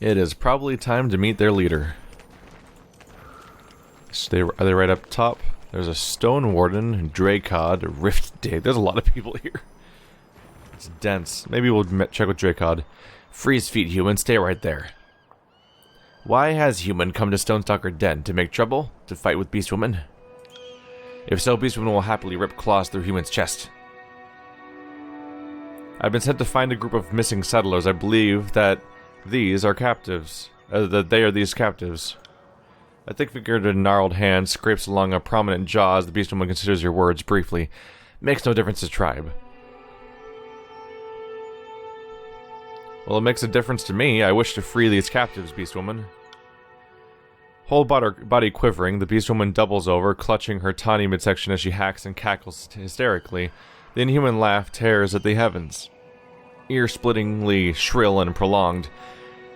It is probably time to meet their leader. Are they right up top? There's a Stone Warden, Dracod, Rift Dig. There's a lot of people here. It's dense. Maybe we'll check with Dracod. Freeze feet, human. Stay right there. Why has human come to Stonestalker Den? To make trouble? To fight with Beastwoman? If so, Beastwoman will happily rip claws through human's chest. I've been sent to find a group of missing settlers. I believe that these are captives. That they are these captives. A thick-figured and gnarled hand scrapes along a prominent jaw as the Beastwoman considers your words briefly. Makes no difference to tribe. Well, it makes a difference to me. I wish to free these captives, Beastwoman. Whole body quivering, the Beastwoman doubles over, clutching her tawny midsection as she hacks and cackles hysterically. The inhuman laugh tears at the heavens. Ear-splittingly shrill and prolonged.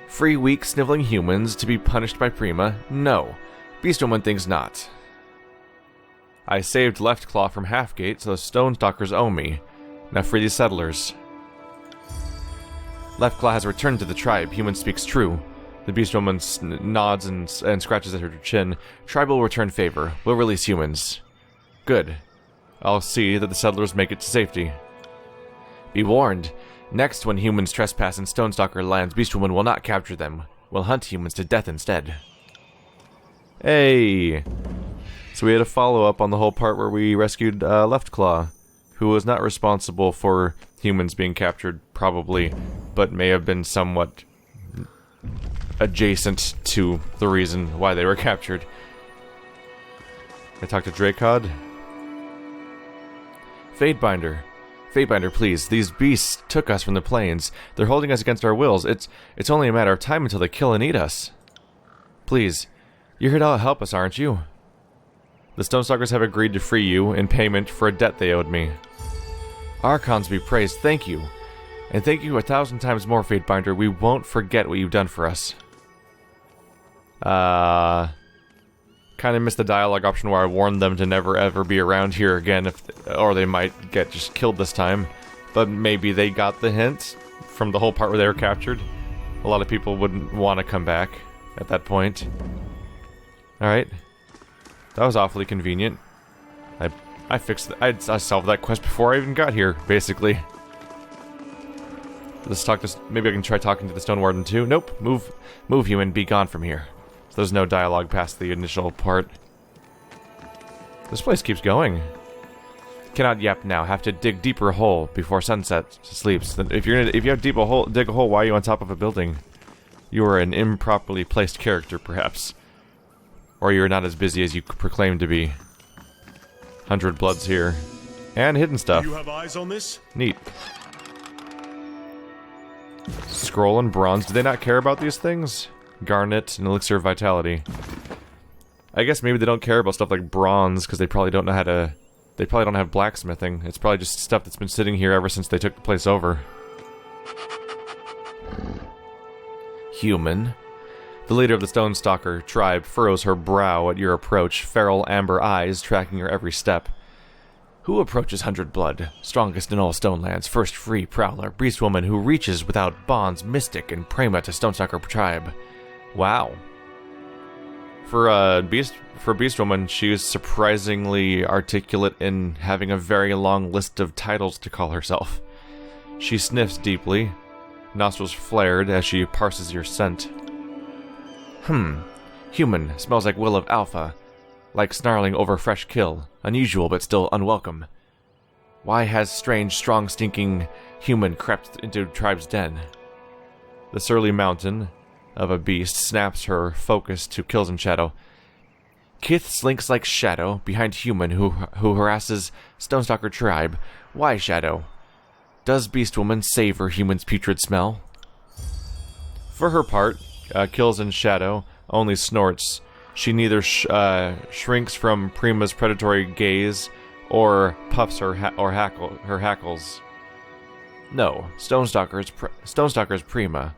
Free, weak, sniveling humans to be punished by Prima? No. Beastwoman thinks not. I saved Left Claw from Halfgate, so the Stonestalkers owe me. Now free these settlers. Left Claw has returned to the tribe. Human speaks true. The Beastwoman nods and scratches at her chin. Tribe will return favor. We'll release humans. Good. I'll see that the settlers make it to safety. Be warned. Next, when humans trespass in Stonestalker lands, Beastwoman will not capture them. We'll hunt humans to death instead. Hey! So we had a follow-up on the whole part where we rescued Left Claw, who was not responsible for humans being captured, probably, but may have been somewhat adjacent to the reason why they were captured. I talked to Dracod. Fatebinder. Fatebinder, please. These beasts took us from the plains. They're holding us against our wills. It's only a matter of time until they kill and eat us. Please. You're here to help us, aren't you? The Stonestalkers have agreed to free you in payment for a debt they owed me. Archons be praised. Thank you. And thank you 1,000 times more, Fatebinder. We won't forget what you've done for us. Kind of missed the dialogue option where I warned them to never ever be around here again, or they might get just killed this time. But maybe they got the hint from the whole part where they were captured. A lot of people wouldn't want to come back at that point. Alright. That was awfully convenient. I fixed I solved that quest before I even got here, basically. Let's talk to... Maybe I can try talking to the Stone Warden too. Nope. Move, human. Be gone from here. So there's no dialogue past the initial part. This place keeps going. Cannot yap now. Have to dig deeper hole before sunset sleeps. If you have dig a hole, why are you on top of a building? You are an improperly placed character, perhaps. Or you're not as busy as you proclaim to be. 100 bloods here. And hidden stuff. You have eyes on this? Neat. Scroll and bronze. Do they not care about these things? Garnet and elixir of vitality. I guess maybe they don't care about stuff like bronze because they probably don't know how to... They probably don't have blacksmithing. It's probably just stuff that's been sitting here ever since they took the place over. Human. The leader of the Stonestalker tribe furrows her brow at your approach, feral amber eyes tracking your every step. Who approaches 100 blood? Strongest in all Stonelands, first free prowler, beastwoman who reaches without bonds, mystic and prima to Stonestalker tribe. Wow. For beastwoman, she is surprisingly articulate in having a very long list of titles to call herself. She sniffs deeply, nostrils flared as she parses your scent. Human, smells like will of alpha, like snarling over fresh kill, unusual but still unwelcome. Why has strange, strong, stinking human crept into tribe's den? The surly mountain of a beast snaps her focus to kills in shadow. Kith slinks like shadow behind human who harasses Stonestalker tribe. Why shadow? Does beastwoman savor human's putrid smell? For her part, kills in shadow, only snorts. She neither shrinks from Prima's predatory gaze or puffs her hackles. No, Stonestalker's Prima.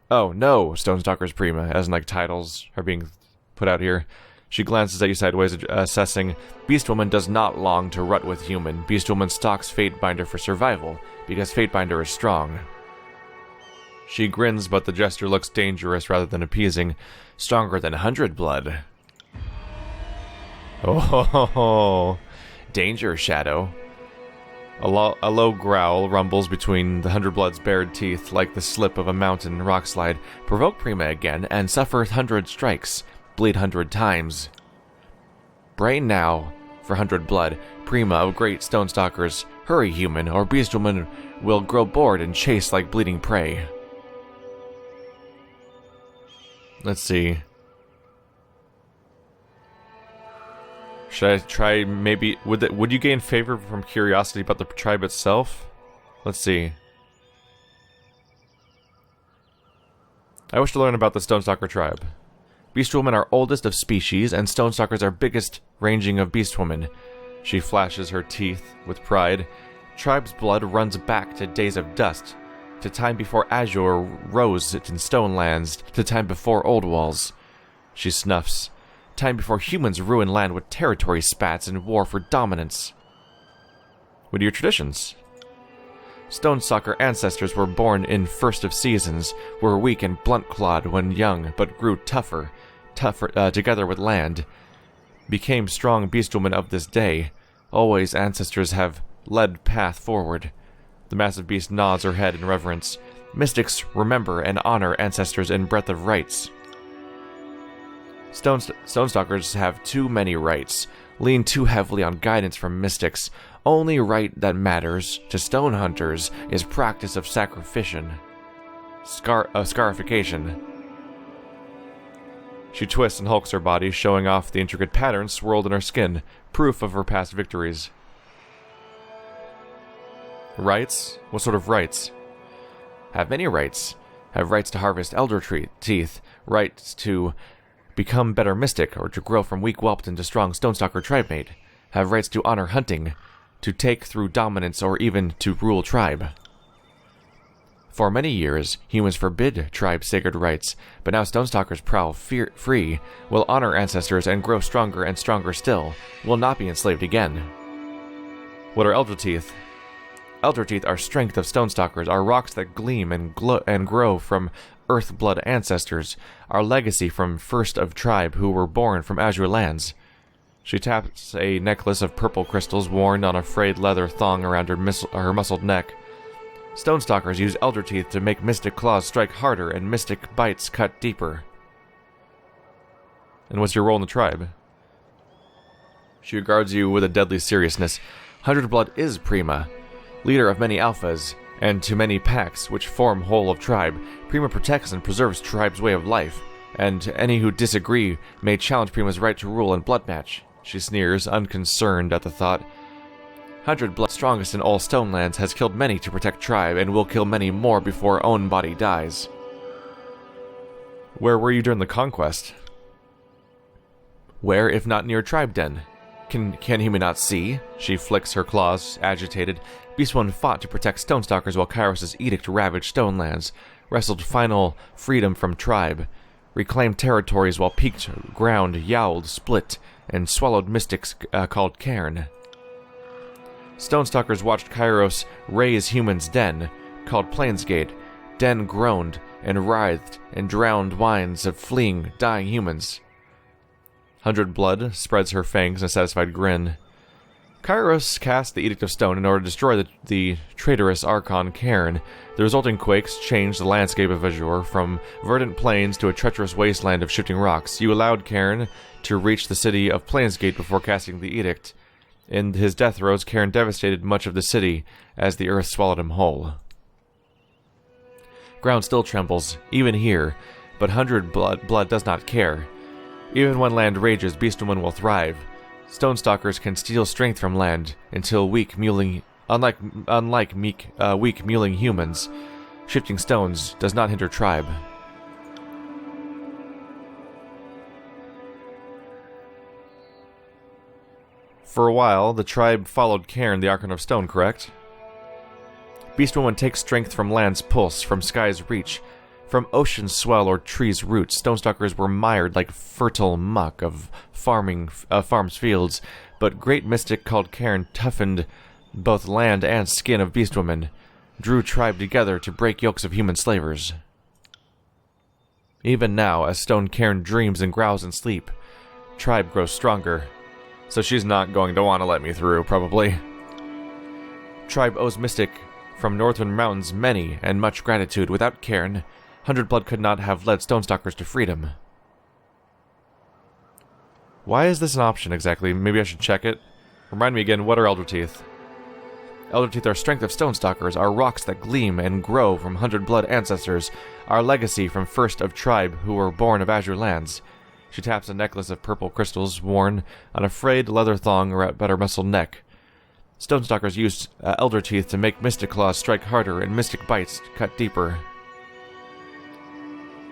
Oh, no, Stonestalker's Prima, as in, like, titles are being put out here. She glances at you sideways, assessing. Beastwoman does not long to rut with human. Beastwoman stalks Fatebinder for survival, because Fatebinder is strong. She grins, but the gesture looks dangerous rather than appeasing. Stronger than 100 blood. Oh, danger, Shadow. A low growl rumbles between the 100 Blood's bared teeth like the slip of a mountain rockslide. Provoke Prima again and suffer 100 strikes. Bleed 100 times. Brain now for 100 Blood. Prima of great stone stalkers. Hurry, human, or beast woman will grow bored and chase like bleeding prey. Let's see. Should I try maybe... Would you gain favor from curiosity about the tribe itself? Let's see. I wish to learn about the Stonestalker tribe. Beastwomen are oldest of species, and Stonestalkers are biggest ranging of beastwomen. She flashes her teeth with pride. Tribe's blood runs back to days of dust, to time before Azure rose in Stonelands, to time before Oldwalls. She snuffs. Time before humans ruined land with territory spats and war for dominance. What are your traditions? Stonestalker ancestors were born in first of seasons, were weak and blunt-clawed when young, but grew tougher together with land. Became strong beastwomen of this day. Always ancestors have led path forward. The massive beast nods her head in reverence. Mystics remember and honor ancestors in breadth of rights. Stonestalkers have too many rights, lean too heavily on guidance from mystics. Only right that matters to stone hunters is practice of sacrification. Scarification. She twists and hulks her body, showing off the intricate patterns swirled in her skin, proof of her past victories. Rights? What sort of rights? Have many rights. Have rights to harvest elder teeth, rights to become better mystic, or to grow from weak whelped into strong Stonestalker tribemate. Have rights to honor hunting, to take through dominance, or even to rule tribe. For many years, humans forbid tribe sacred rights, but now Stonestalkers prowl free, will honor ancestors and grow stronger and stronger still, will not be enslaved again. What are elder teeth? Elder teeth are strength of Stonestalkers, are rocks that gleam and grow from Earthblood ancestors, our legacy from first of tribe who were born from Azure lands. She taps a necklace of purple crystals worn on a frayed leather thong around her muscled neck. Stonestalkers use elder teeth to make mystic claws strike harder and mystic bites cut deeper. And what's your role in the tribe? She regards you with a deadly seriousness. 100 Blood is Prima, leader of many alphas, and to many packs which form whole of tribe. Prima protects and preserves tribe's way of life, and any who disagree may challenge Prima's right to rule and blood match. She sneers, unconcerned at the thought. 100 Blood, strongest in all Stonelands, has killed many to protect tribe, and will kill many more before own body dies. Where were you during the conquest? Where, if not near tribe den? Can human not see? She flicks her claws, agitated. Beastwoman fought to protect Stonestalkers while Kairos' edict ravaged Stonelands, wrestled final freedom from tribe, reclaimed territories while peaked ground yowled, split, and swallowed mystics called Cairn. Stonestalkers watched Kairos raise humans' den, called Plainsgate. Den groaned and writhed and drowned whines of fleeing, dying humans. 100 Blood spreads her fangs in a satisfied grin. Kairos cast the Edict of Stone in order to destroy the traitorous Archon Cairn. The resulting quakes changed the landscape of Azure from verdant plains to a treacherous wasteland of shifting rocks. You allowed Cairn to reach the city of Plainsgate before casting the edict. In his death throes, Cairn devastated much of the city as the earth swallowed him whole. Ground still trembles, even here, but 100 Blood does not care. Even when land rages, Beastwoman will thrive. Stonestalkers can steal strength from land until weak mewling humans. Shifting stones does not hinder tribe. For a while, the tribe followed Cairn, the Archon of Stone, correct? Beastwoman takes strength from land's pulse, from sky's reach, from ocean's swell or tree's roots. Stonestalkers were mired like fertile muck of farm's fields, but great mystic called Cairn toughened both land and skin of Beastwoman. drew tribe together to break yokes of human slavers. Even now, as Stone Cairn dreams and growls in sleep, tribe grows stronger. So she's not going to want to let me through, probably. Tribe owes Mystic from Northern Mountains many and much gratitude. Without Cairn, 100 Blood could not have led Stonestalkers to freedom. Why is this an option exactly? Maybe I should check it. Remind me again, what are Elder Teeth? Elder Teeth are strength of Stonestalkers, are rocks that gleam and grow from 100 Blood ancestors, our legacy from first of tribe who were born of Azure lands. She taps a necklace of purple crystals worn on a frayed leather thong about her muscled neck. Stonestalkers used Elder Teeth to make Mystic Claws strike harder and Mystic Bites cut deeper.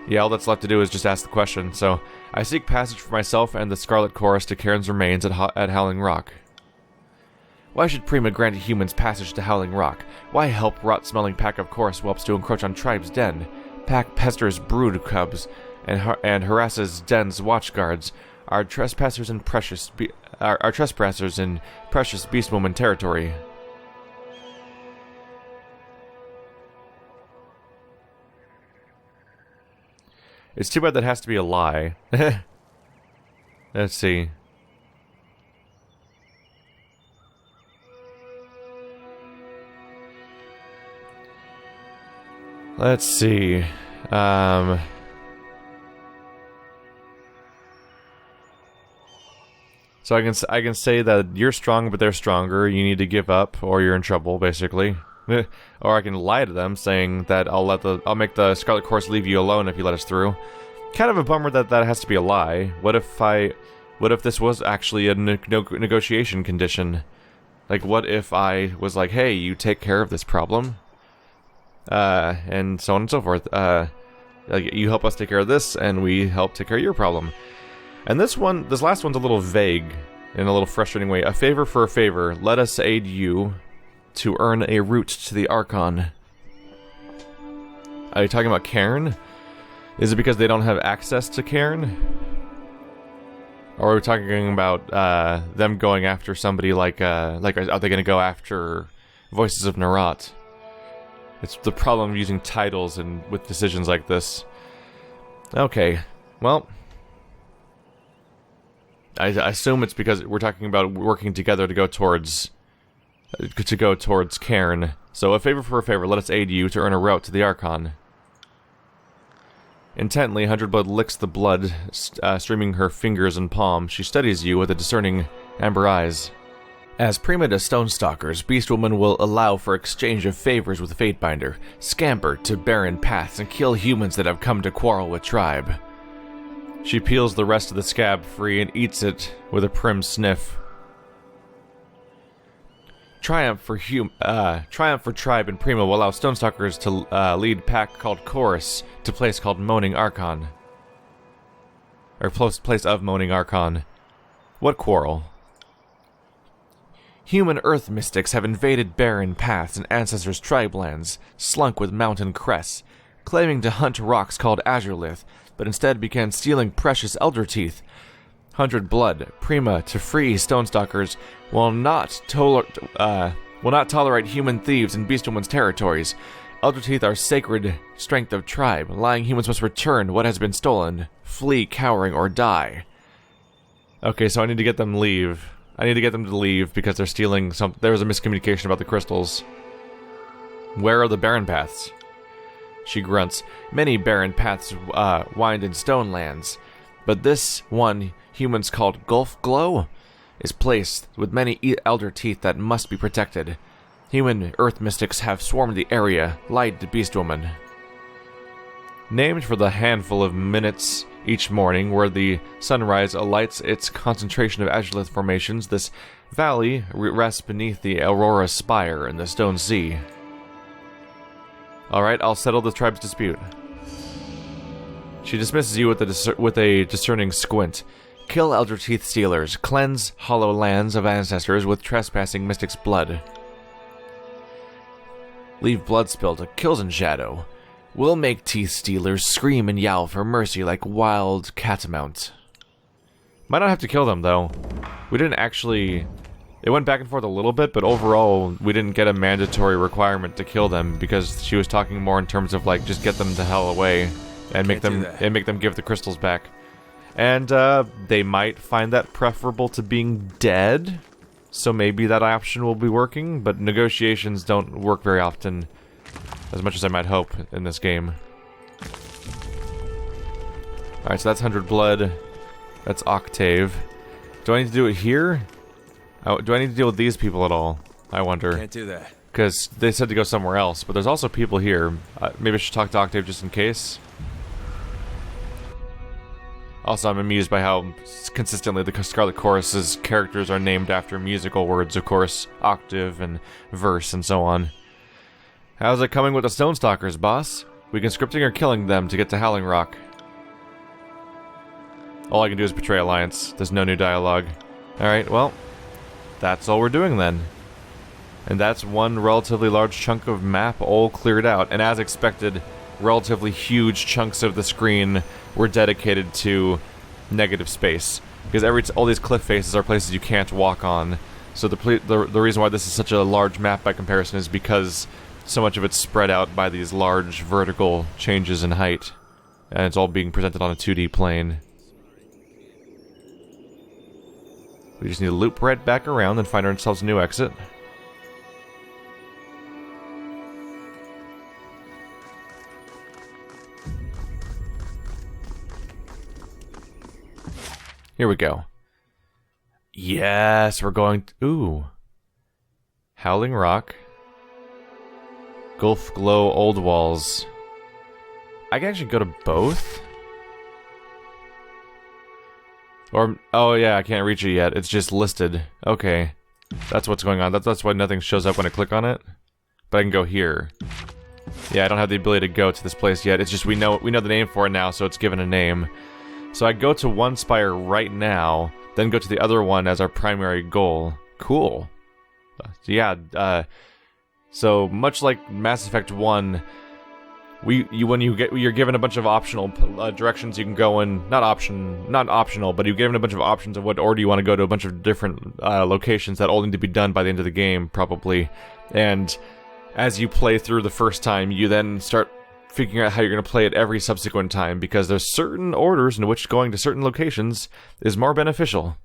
Yeah, all that's left to do is just ask the question, so I seek passage for myself and the Scarlet Chorus to Cairn's remains at Howling Rock. Why should Prima grant humans passage to Howling Rock? Why help rot-smelling pack of chorus whelps to encroach on tribe's den? Pack pesters brood cubs and harasses den's watchguards. Are trespassers in precious beastwoman territory. It's too bad that has to be a lie. Let's see. Let's see. So I can say that you're strong, but they're stronger. You need to give up, or you're in trouble, basically. Or I can lie to them, saying that I'll make the Scarlet Chorus leave you alone if you let us through. Kind of a bummer that that has to be a lie. What if this was actually a negotiation condition? Like, what if I was like, hey, you take care of this problem? And so on and so forth. Like, you help us take care of this, and we help take care of your problem. And this last one's a little vague, in a little frustrating way. A favor for a favor. Let us aid you to earn a route to the Archon. Are you talking about Cairn? Is it because they don't have access to Cairn? Or are we talking about them going after somebody like are they going to go after Voices of Narat? It's the problem of using titles and with decisions like this. Okay, well, I assume it's because we're talking about working together to go towards Cairn. So a favor for a favor, let us aid you to earn a route to the Archon. Intently, 100 Blood licks the blood streaming her fingers and palm. She studies you with a discerning amber eyes. As Prima to Stonestalkers, Beastwoman will allow for exchange of favors with Fatebinder, scamper to barren paths, and kill humans that have come to quarrel with tribe. She peels the rest of the scab free and eats it with a prim sniff. Triumph for tribe and Prima will allow Stonestalkers to lead pack called Chorus to place called Moaning Archon. Or place of Moaning Archon. What quarrel? Human earth mystics have invaded barren paths and ancestors' tribe lands, slunk with mountain crests, claiming to hunt rocks called Azurelith, but instead began stealing precious Elder Teeth. 100 Blood, Prima to free Stonestalkers will not tolerate human thieves in Beastwoman's territories. Elder Teeth are sacred strength of tribe. Lying humans must return what has been stolen, flee, cowering, or die. Okay, so I need to get them to leave. I need to get them to leave because they're stealing some. There was a miscommunication about the crystals. Where are the barren paths? She grunts. Many barren paths wind in stone lands, but this one humans called Gulfglow is placed with many Elder Teeth that must be protected. Human earth mystics have swarmed the area, lied to Beastwoman. Named for the handful of minutes each morning where the sunrise alights its concentration of Azurelith formations, this valley rests beneath the Aurora Spire in the Stone Sea. Alright, I'll settle the tribe's dispute. She dismisses you with a discerning squint. Kill Elder Teeth stealers. Cleanse hollow lands of ancestors with trespassing mystic's blood. Leave blood spilled to kills in shadow. We'll make teeth stealers scream and yowl for mercy like wild catamount. Might not have to kill them, though. We didn't actually... It went back and forth a little bit, but overall, we didn't get a mandatory requirement to kill them because she was talking more in terms of like just get them the hell away and make them give the crystals back. And they might find that preferable to being dead, so maybe that option will be working. But negotiations don't work very often, as much as I might hope in this game. All right, so that's 100 blood. That's Octave. Do I need to do it here? Oh, do I need to deal with these people at all? I wonder. Can't do that. Because they said to go somewhere else, but there's also people here. Maybe I should talk to Octave just in case. Also, I'm amused by how consistently the Scarlet Chorus's characters are named after musical words, of course. Octave and verse and so on. How's it coming with the Stone Stalkers, boss? We conscripting or killing them to get to Howling Rock? All I can do is betray Alliance. There's no new dialogue. Alright, well, that's all we're doing then. And that's one relatively large chunk of map all cleared out. And as expected, relatively huge chunks of the screen were dedicated to negative space. Because all these cliff faces are places you can't walk on. So the reason why this is such a large map by comparison is because so much of it's spread out by these large vertical changes in height. And it's all being presented on a 2D plane. We just need to loop right back around and find ourselves a new exit. Here we go. Yes, we're going to... Ooh. Howling Rock. Gulfglow, Oldwalls. I can actually go to both? Or, oh yeah, I can't reach it yet. It's just listed. Okay. That's what's going on. That's why nothing shows up when I click on it. But I can go here. Yeah, I don't have the ability to go to this place yet. It's just we know the name for it now, so it's given a name. So I go to one spire right now, then go to the other one as our primary goal. Cool. Yeah, so much like Mass Effect 1, you're given a bunch of optional directions you can go in. Not optional, but you're given a bunch of options of what order you want to go to a bunch of different locations that all need to be done by the end of the game, probably. And as you play through the first time, you then start figuring out how you're going to play it every subsequent time, because there's certain orders in which going to certain locations is more beneficial.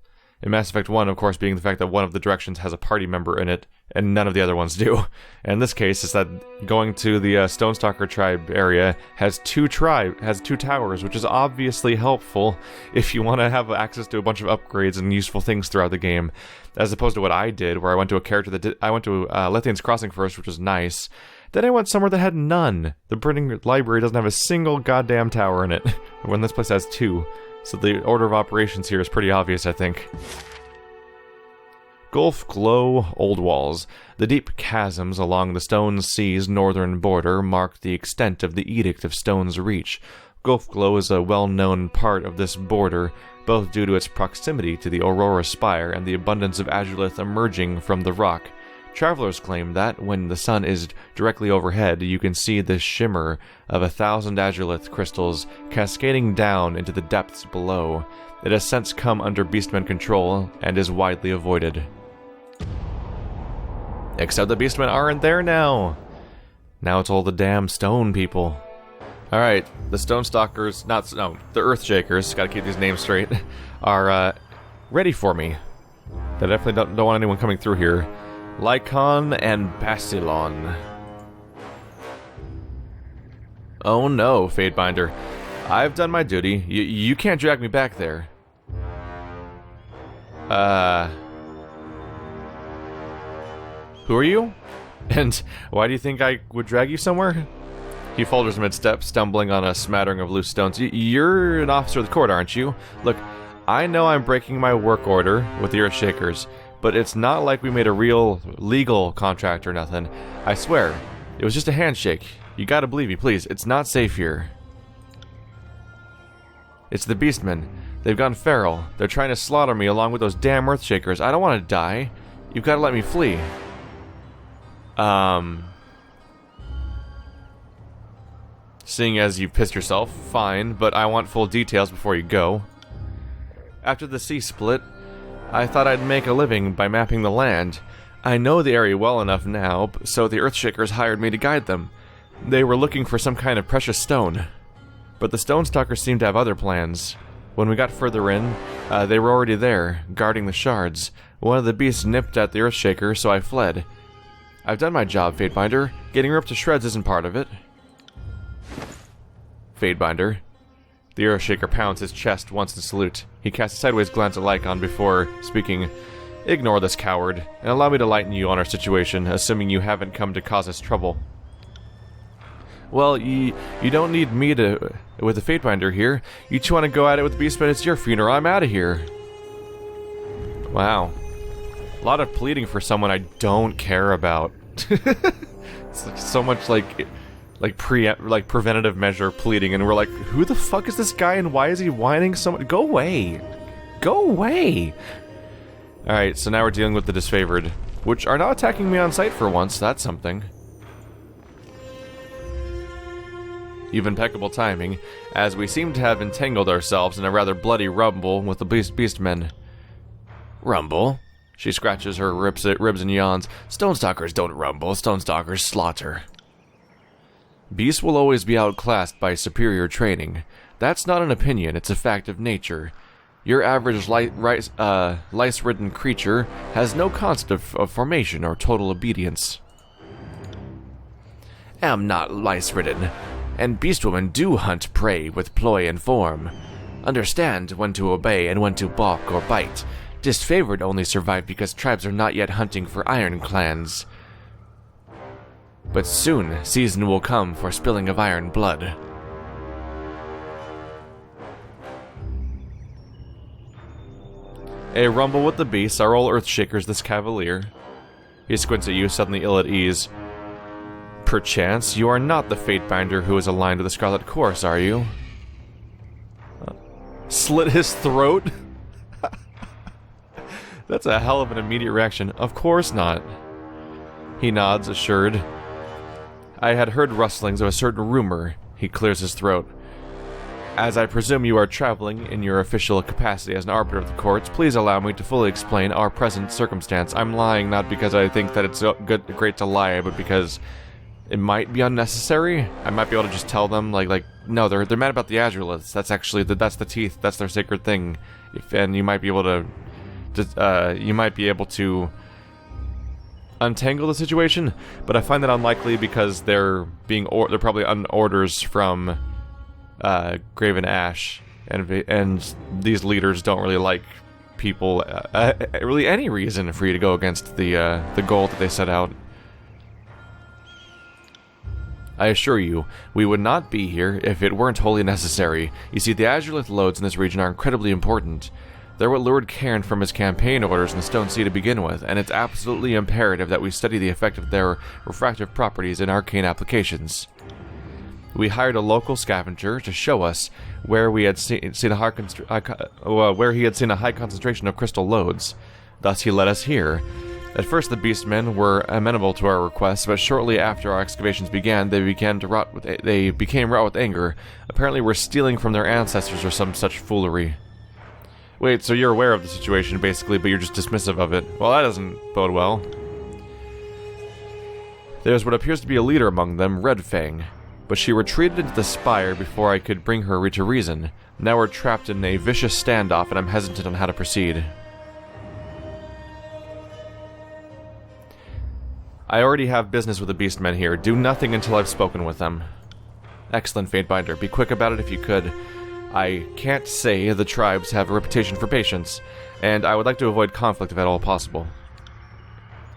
In Mass Effect 1, of course, being the fact that one of the directions has a party member in it, and none of the other ones do. And in this case, is that going to the Stonestalker tribe area has two towers, which is obviously helpful if you want to have access to a bunch of upgrades and useful things throughout the game, as opposed to what I did, where I went to a character that I went to Lethian's Crossing first, which was nice. Then I went somewhere that had none. The printing library doesn't have a single goddamn tower in it, when this place has two. So the order of operations here is pretty obvious, I think. Gulfglow, Oldwalls. The deep chasms along the Stone Sea's northern border mark the extent of the Edict of Stone's Reach. Gulfglow is a well-known part of this border, both due to its proximity to the Aurora Spire and the abundance of azulith emerging from the rock. Travelers claim that, when the sun is directly overhead, you can see the shimmer of 1,000 azulith crystals cascading down into the depths below. It has since come under Beastmen control, and is widely avoided. Except the Beastmen aren't there now! Now it's all the damn stone people. Alright, the Stone Stalkers, the Earthshakers, gotta keep these names straight, are, ready for me. They definitely don't want anyone coming through here. Lycon and Basilon. Oh no, Fatebinder. I've done my duty. You can't drag me back there. Who are you? And why do you think I would drag you somewhere? He falters mid-step, stumbling on a smattering of loose stones. You're an officer of the court, aren't you? Look, I know I'm breaking my work order with the Earthshakers, but it's not like we made a real legal contract or nothing. I swear, it was just a handshake. You gotta believe me, please. It's not safe here. It's the Beastmen. They've gone feral. They're trying to slaughter me along with those damn Earthshakers. I don't want to die. You've got to let me flee. Seeing as you've pissed yourself, fine, but I want full details before you go. After the sea split, I thought I'd make a living by mapping the land. I know the area well enough now, so the Earthshakers hired me to guide them. They were looking for some kind of precious stone. But the Stone Stalkers seemed to have other plans. When we got further in, they were already there, guarding the shards. One of the beasts nipped at the Earthshaker, so I fled. I've done my job, Fatebinder. Getting ripped to shreds isn't part of it. Fatebinder. The Earthshaker pounds his chest once in salute. He casts a sideways glance at Lycon before speaking. Ignore this coward, and allow me to lighten you on our situation, assuming you haven't come to cause us trouble. Well, you don't need me to... with the Fatebinder here. You two want to go at it with the Beastman, it's your funeral, I'm out of here. Wow. A lot of pleading for someone I don't care about. It's like so much like preventative measure pleading, and we're like, who the fuck is this guy and why is he whining so much? Go away! Go away! Alright, so now we're dealing with the disfavored, which are not attacking me on sight for once, that's something. You've impeccable timing, as we seem to have entangled ourselves in a rather bloody rumble with the beastmen. Rumble? She scratches her ribs and yawns. Stone Stalkers don't rumble, Stone Stalkers slaughter. Beasts will always be outclassed by superior training. That's not an opinion, it's a fact of nature. Your average lice-ridden creature has no concept of formation or total obedience. Am not lice-ridden, and beastwomen do hunt prey with ploy and form. Understand when to obey and when to balk or bite. Disfavored only survive because tribes are not yet hunting for iron clans. But soon, season will come for spilling of iron blood. A rumble with the beasts, our old Earthshakers, this cavalier. He squints at you, suddenly ill at ease. Perchance, you are not the Fatebinder who is aligned to the Scarlet Course, are you? Slit his throat? That's a hell of an immediate reaction. Of course not. He nods, assured. I had heard rustlings of a certain rumor. He clears his throat. As I presume you are traveling in your official capacity as an arbiter of the courts, please allow me to fully explain our present circumstance. I'm lying not because I think that it's great to lie, but because it might be unnecessary. I might be able to just tell them, no, they're mad about the Azureliths. That's actually that's the teeth. That's their sacred thing. And you might be able to untangle the situation, but I find that unlikely because they're probably on orders from Graven Ash, and these leaders don't really like people really any reason for you to go against the goal that they set out. I assure you, we would not be here if it weren't wholly necessary. You see, the Azurelith lodes in this region are incredibly important. They're what lured Cairn from his campaign orders in the Stone Sea to begin with, and it's absolutely imperative that we study the effect of their refractive properties in arcane applications. We hired a local scavenger to show us where we had seen a high concentration of crystal lodes. Thus he led us here. At first the beastmen were amenable to our requests, but shortly after our excavations began, they became wrought with anger. Apparently we're stealing from their ancestors or some such foolery. Wait, so you're aware of the situation, basically, but you're just dismissive of it. Well, that doesn't bode well. There's what appears to be a leader among them, Red Fang, but she retreated into the spire before I could bring her to reason. Now we're trapped in a vicious standoff, and I'm hesitant on how to proceed. I already have business with the beastmen here. Do nothing until I've spoken with them. Excellent, Fatebinder. Be quick about it if you could. I can't say the tribes have a reputation for patience, and I would like to avoid conflict if at all possible.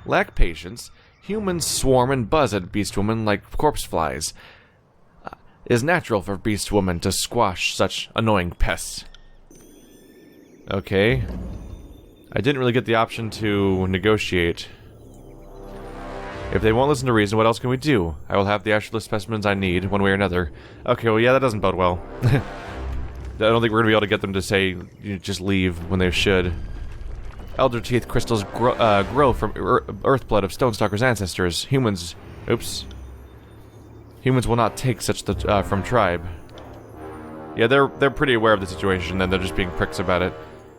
Lack patience? Humans swarm and buzz at beastwomen like corpse flies. It is natural for beastwomen to squash such annoying pests. Okay. I didn't really get the option to negotiate. If they won't listen to reason, what else can we do? I will have the Azurelith specimens I need, one way or another. Okay, well, yeah, that doesn't bode well. I don't think we're going to be able to get them to say, just leave, when they should. Elder Teeth crystals grow from earthblood of Stonestalkers' ancestors. Humans... Oops. Humans will not take such from tribe. Yeah, they're pretty aware of the situation, and they're just being pricks about it,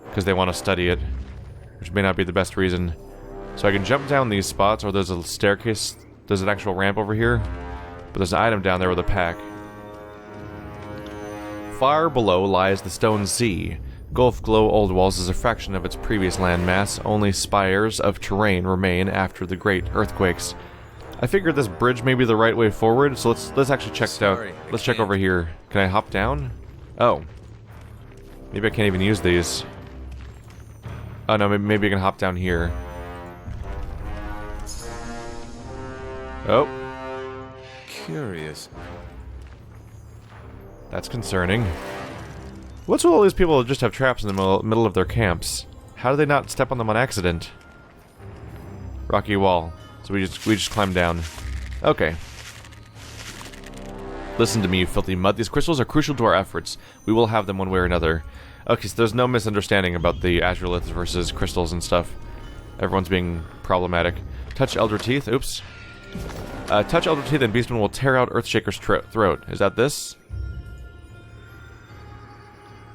because they want to study it. which may not be the best reason. So I can jump down these spots, or there's a staircase, there's an actual ramp over here, but there's an item down there with a pack. Far below lies the Stone Sea. Gulfglow Oldwalls is a fraction of its previous landmass. Only spires of terrain remain after the great earthquakes. I figured this bridge may be the right way forward, so let's actually check out. Let's check over here. Can I hop down? Oh. Maybe I can't even use these. Oh no, maybe I can hop down here. Oh. Curious. That's concerning. What's with all these people that just have traps in the middle of their camps? How do they not step on them on accident? Rocky wall. So we just climb down. Okay. Listen to me, you filthy mud. These crystals are crucial to our efforts. We will have them one way or another. Okay, so there's no misunderstanding about the azuroliths versus crystals and stuff. Everyone's being problematic. Touch Elder Teeth. Oops. Touch Elder Teeth and Beastman will tear out Earthshaker's throat. Is that this?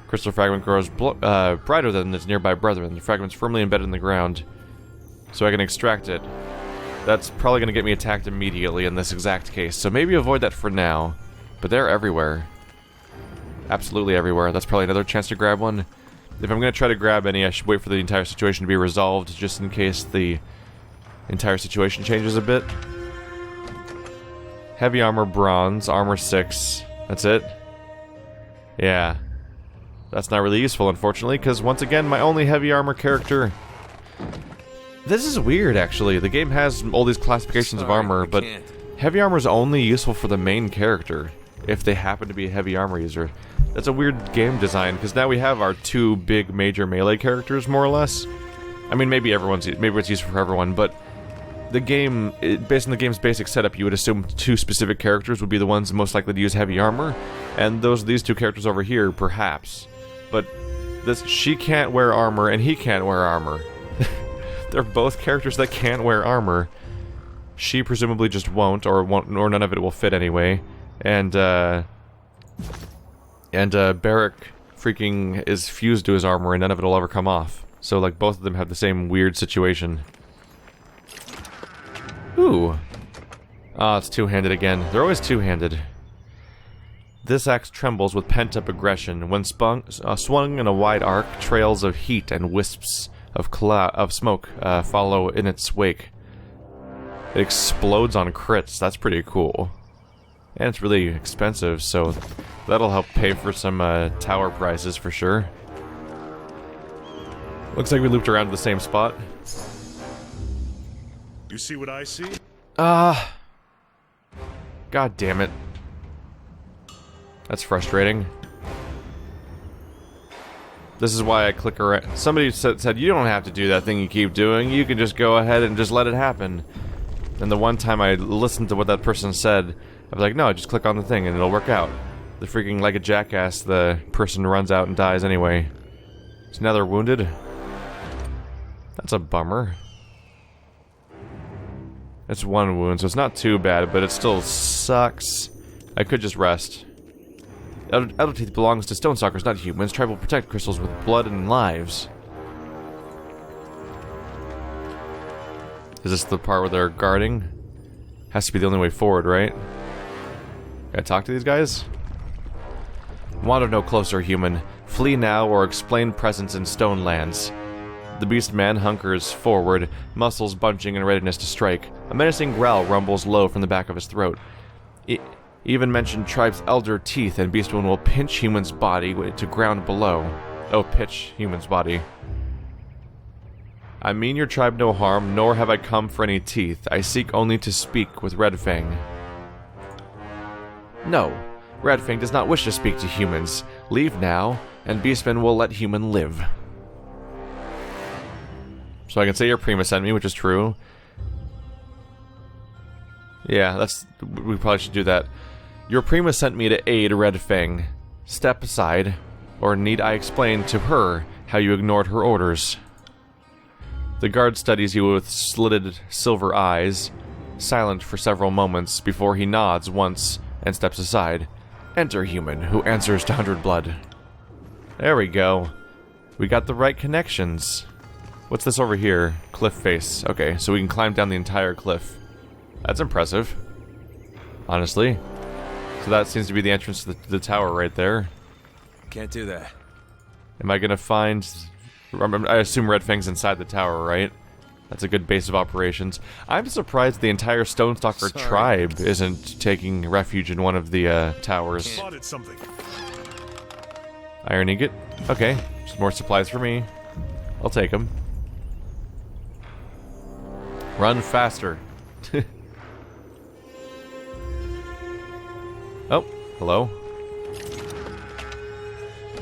Crystal fragment grows brighter than its nearby brethren. The fragment's firmly embedded in the ground. So I can extract it. That's probably going to get me attacked immediately in this exact case. So maybe avoid that for now. But they're everywhere. Absolutely everywhere. That's probably another chance to grab one. If I'm going to try to grab any, I should wait for the entire situation to be resolved, just in case the entire situation changes a bit. Heavy armor, bronze, armor 6. That's it? Yeah. That's not really useful, unfortunately, because once again, my only heavy armor character... This is weird, actually. The game has all these classifications of armor, but heavy armor is only useful for the main character, if they happen to be a heavy armor user. That's a weird game design, because now we have our two big major melee characters, more or less. I mean, maybe it's useful for everyone, but the game, based on the game's basic setup, you would assume two specific characters would be the ones most likely to use heavy armor, and these two characters over here, perhaps. But she can't wear armor, and he can't wear armor. They're both characters that can't wear armor. She presumably just won't, or none of it will fit anyway. And Barrick freaking is fused to his armor, and none of it will ever come off. So, like, both of them have the same weird situation. Ooh. Ah, it's two-handed again. They're always two-handed. This axe trembles with pent-up aggression. When swung in a wide arc, trails of heat and wisps of smoke follow in its wake. It explodes on crits. That's pretty cool. And it's really expensive, so that'll help pay for some tower prices for sure. Looks like we looped around to the same spot. You see what I see? God damn it. That's frustrating. This is why I click around. Somebody said, you don't have to do that thing you keep doing. You can just go ahead and just let it happen. And the one time I listened to what that person said, I was like, no, just click on the thing and it'll work out. The freaking, like a jackass, the person runs out and dies anyway. So now they're wounded. That's a bummer. It's one wound, so it's not too bad, but it still sucks. I could just rest. Elder Teeth belongs to Stone Stalkers, not humans. Tribe will protect crystals with blood and lives. Is this the part where they're guarding? Has to be the only way forward, right? Gotta talk to these guys? Wander no closer, human. Flee now or explain presence in stone lands. The beast man hunkers forward, muscles bunching in readiness to strike. A menacing growl rumbles low from the back of his throat. Even mentioned tribe's elder teeth, and Beastman will pinch human's body to ground below. Oh, pitch human's body. I mean your tribe no harm, nor have I come for any teeth. I seek only to speak with Red Fang. No, Red Fang does not wish to speak to humans. Leave now, and Beastman will let human live. So I can say your Prima sent me, which is true. Yeah, we probably should do that. Your Prima sent me to aid Red Fang. Step aside, or need I explain to her how you ignored her orders? The guard studies you with slitted silver eyes, silent for several moments before he nods once and steps aside. Enter human, who answers to 100 blood. There we go. We got the right connections. What's this over here? Cliff face. Okay, so we can climb down the entire cliff. That's impressive. Honestly. So that seems to be the entrance to the tower right there. Can't do that. Am I gonna find... I assume Red Fang's inside the tower, right? That's a good base of operations. I'm surprised the entire Stonestalker tribe isn't taking refuge in one of the towers. Spotted something. Iron ingot. Okay, just more supplies for me. I'll take them. Run faster. Oh, hello.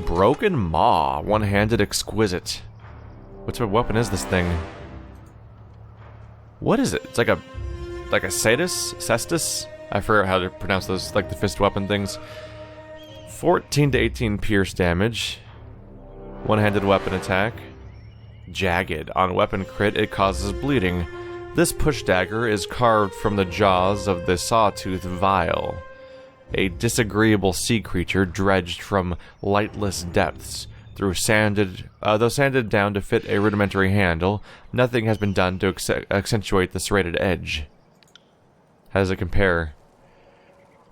Broken Maw. One-handed exquisite. What weapon is this thing? What is it? It's like a Cestus? Cestus? I forget how to pronounce those, like the fist weapon things. 14 to 18 pierce damage. One-handed weapon attack. Jagged. On weapon crit, it causes bleeding. This push dagger is carved from the jaws of the sawtooth vial, a disagreeable sea creature dredged from lightless depths. Though sanded down to fit a rudimentary handle, nothing has been done to accentuate the serrated edge. How does it compare?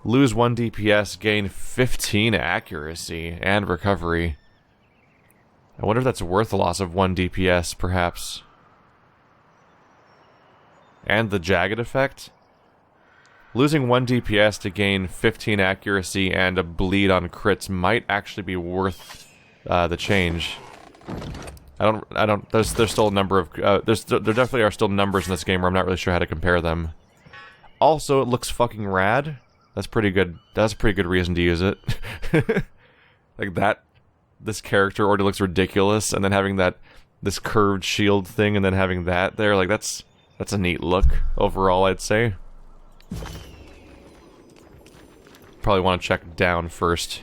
Lose 1 DPS, gain 15 accuracy and recovery. I wonder if that's worth a loss of 1 DPS, perhaps. And the jagged effect? Losing 1 DPS to gain 15 accuracy and a bleed on crits might actually be worth the change. There's still a number of, there definitely are still numbers in this game where I'm not really sure how to compare them. Also, it looks fucking rad. That's pretty good. That's a pretty good reason to use it. Like that, this character already looks ridiculous, and then having this curved shield thing, and then having that there, like that's a neat look overall, I'd say. Probably want to check down first.